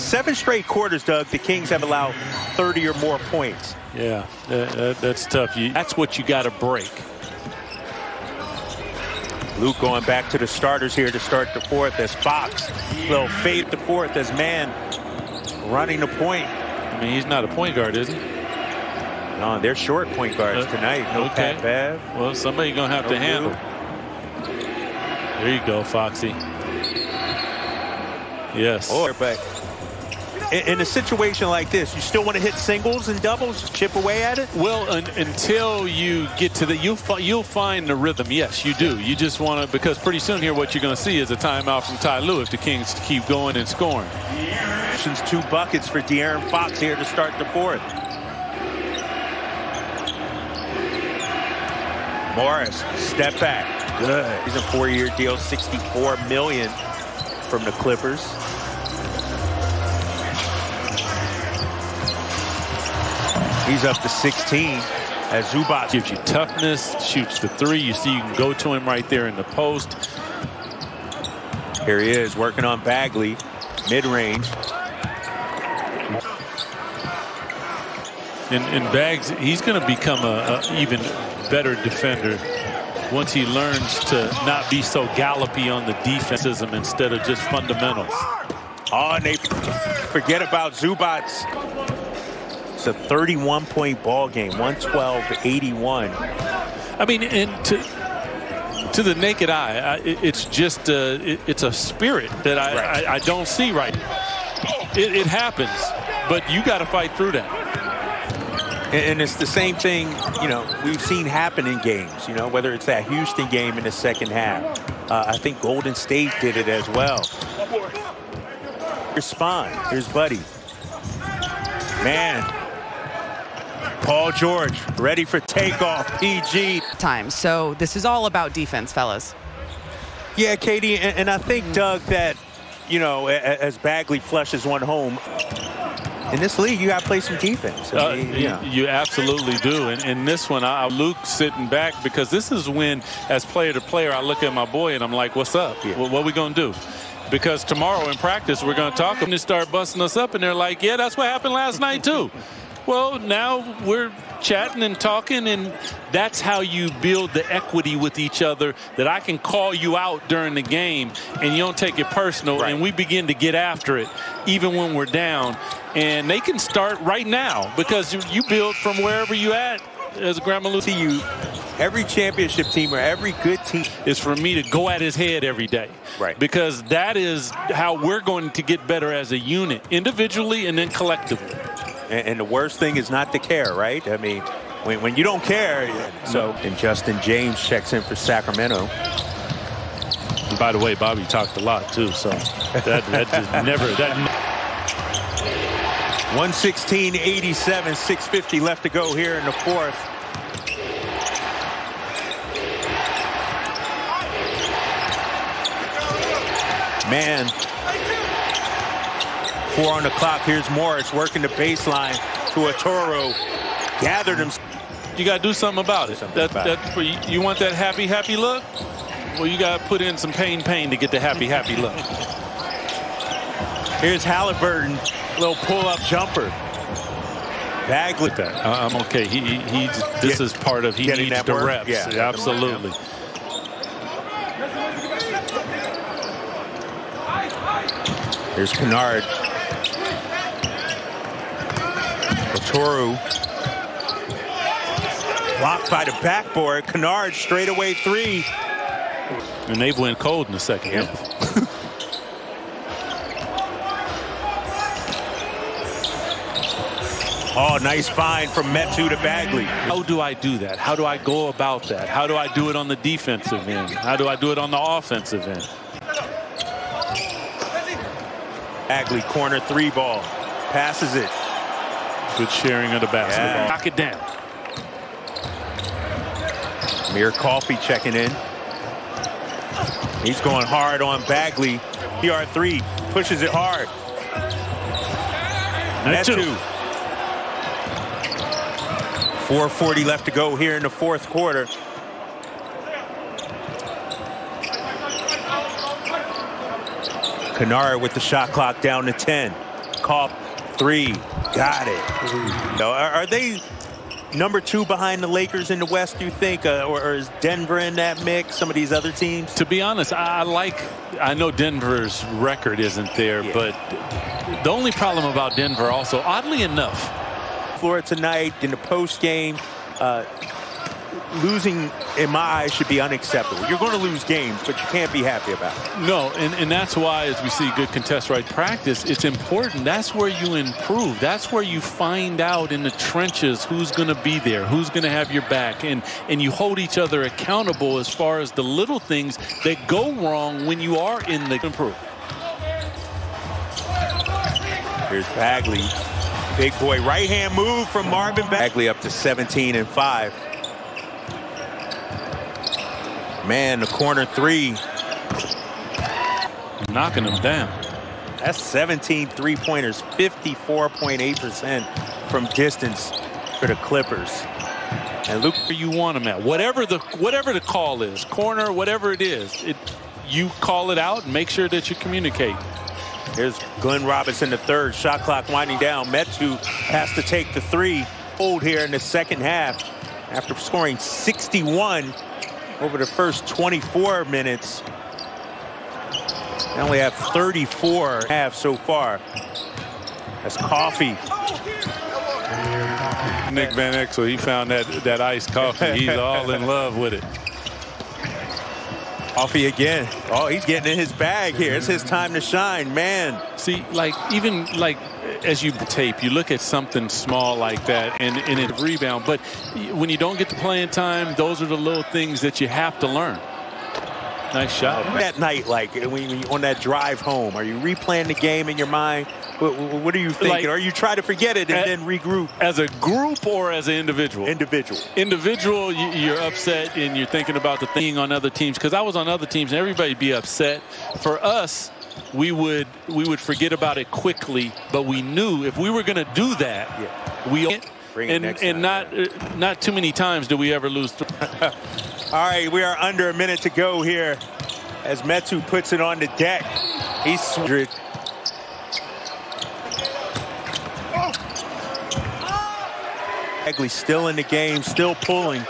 7 straight quarters, Doug, the Kings have allowed 30 or more points. Yeah, that's tough. That's what you got to break. Luke going back to the starters here to start the fourth as Fox will fade the fourth as Mann running the point. I mean, he's not a point guard, is he? No, they're short point guards tonight. No okay. Pat Bev. Well, somebody's going to have to handle. There you go, Foxy. Yes. But in a situation like this, you still want to hit singles and doubles, chip away at it? Well, until you get to the, you'll find the rhythm. Yes, you do. You just want to, because pretty soon here what you're going to see is a timeout from Ty Lue if the Kings keep going and scoring. 2 buckets for De'Aaron Fox here to start the fourth. Morris, step back. Good. He's a 4-year deal, $64 million from the Clippers. He's up to 16 as Zubac gives you toughness, shoots the 3. You see you can go to him right there in the post. Here he is working on Bagley, mid-range. And Bags, he's going to become a even better defender once he learns to not be so gallopy on the defensivism instead of just fundamentals. Oh, and they forget about Zubac. It's a 31-point ball game, 112-81. I mean, and to the naked eye, it's just it's a spirit that I don't see right now. It happens, but you got to fight through that. And it's the same thing, you know, we've seen happen in games, you know, whether it's that Houston game in the second half. I think Golden State did it as well. Respond. Here's Buddy. Man. Paul George ready for takeoff. PG. So this is all about defense, fellas. Yeah, Katie, and I think, Doug, that, you know, as Bagley flushes one home, in this league, you got to play some defense. I mean, you absolutely do. And in this one, Luke sitting back, because this is when, as player to player, I look at my boy and I'm like, what's up? Yeah. What are we going to do? Because tomorrow in practice, we're going to talk and start busting us up. And they're like, yeah, that's what happened last night, too. Well, now we're chatting and talking, and that's how you build the equity with each other, that I can call you out during the game and you don't take it personal, and we begin to get after it even when we're down. And they can start right now because you build from wherever you at. As Grandma Lou, you, every championship team or every good team is for me to go at his head every day. Right. Because that is how we're going to get better as a unit, individually and then collectively. And the worst thing is not to care, right? I mean, when you don't care. So, and Justin James checks in for Sacramento. And by the way, Bobby talked a lot too, so that just never. 116-87, 6:50 left to go here in the fourth. Man. 4 on the clock. Here's Morris working the baseline to Otoro. Gathered him. You got to do something about it. You want that happy look? Well, you got to put in some pain to get the happy look. Here's Halliburton. Little pull-up jumper. Bagley. I'm okay. This is part of he needs the reps. Yeah, absolutely. Here's Kennard. Otoro. Blocked by the backboard. Kennard straightaway 3. And they've went cold in the second half. Oh, nice find from Metu to Bagley. How do I do that? How do I go about that? How do I do it on the defensive end? How do I do it on the offensive end? Bagley, corner 3 ball. Passes it. Good sharing of the basketball. Knock it down. Amir Coffey checking in. He's going hard on Bagley. PR3 pushes it hard. Metu. 4:40 left to go here in the fourth quarter. Kennard with the shot clock down to 10. Koff, 3, got it. So are they number 2 behind the Lakers in the West, do you think? Or is Denver in that mix, some of these other teams? To be honest, I know Denver's record isn't there, but the only problem about Denver also, oddly enough, Florida tonight in the post game, losing in my eyes should be unacceptable. You're going to lose games, but you can't be happy about it. No, and that's why, as we see good contest right practice, it's important. That's where you improve. That's where you find out in the trenches who's going to be there, who's going to have your back, and you hold each other accountable as far as the little things that go wrong when you are in the improve. Here's Bagley. Big boy right hand move from Marvin Bagley up to 17-5. Man, the corner 3. Knocking them down. That's 17 3-pointers, 54.8% from distance for the Clippers. And look where you want them at. Whatever the call is, corner, whatever it is, you call it out and make sure that you communicate. Here's Glenn Robinson, the third. Shot clock winding down. Metu has to take the 3. Hold here in the second half after scoring 61 over the first 24 minutes. They only have 34 half so far. That's coffee. Nick Van Exel, he found that iced coffee. He's all in love with it. Coffee again. Oh, he's getting in his bag here. It's his time to shine, man. See, even as you tape, you look at something small like that and it rebound. But when you don't get the playing time, those are the little things that you have to learn. Nice shot. That night, like when on that drive home, are you replaying the game in your mind? What are you thinking? Or you try to forget it and then regroup? As a group or as an individual? Individual. Individual, you're upset and you're thinking about the thing on other teams. Because I was on other teams and everybody'd be upset. For us, we would forget about it quickly, but we knew if we were going to do that, not too many times do we ever lose. All right, we are under a minute to go here as Metu puts it on the deck. He's switched. Bagley still in the game, still pulling.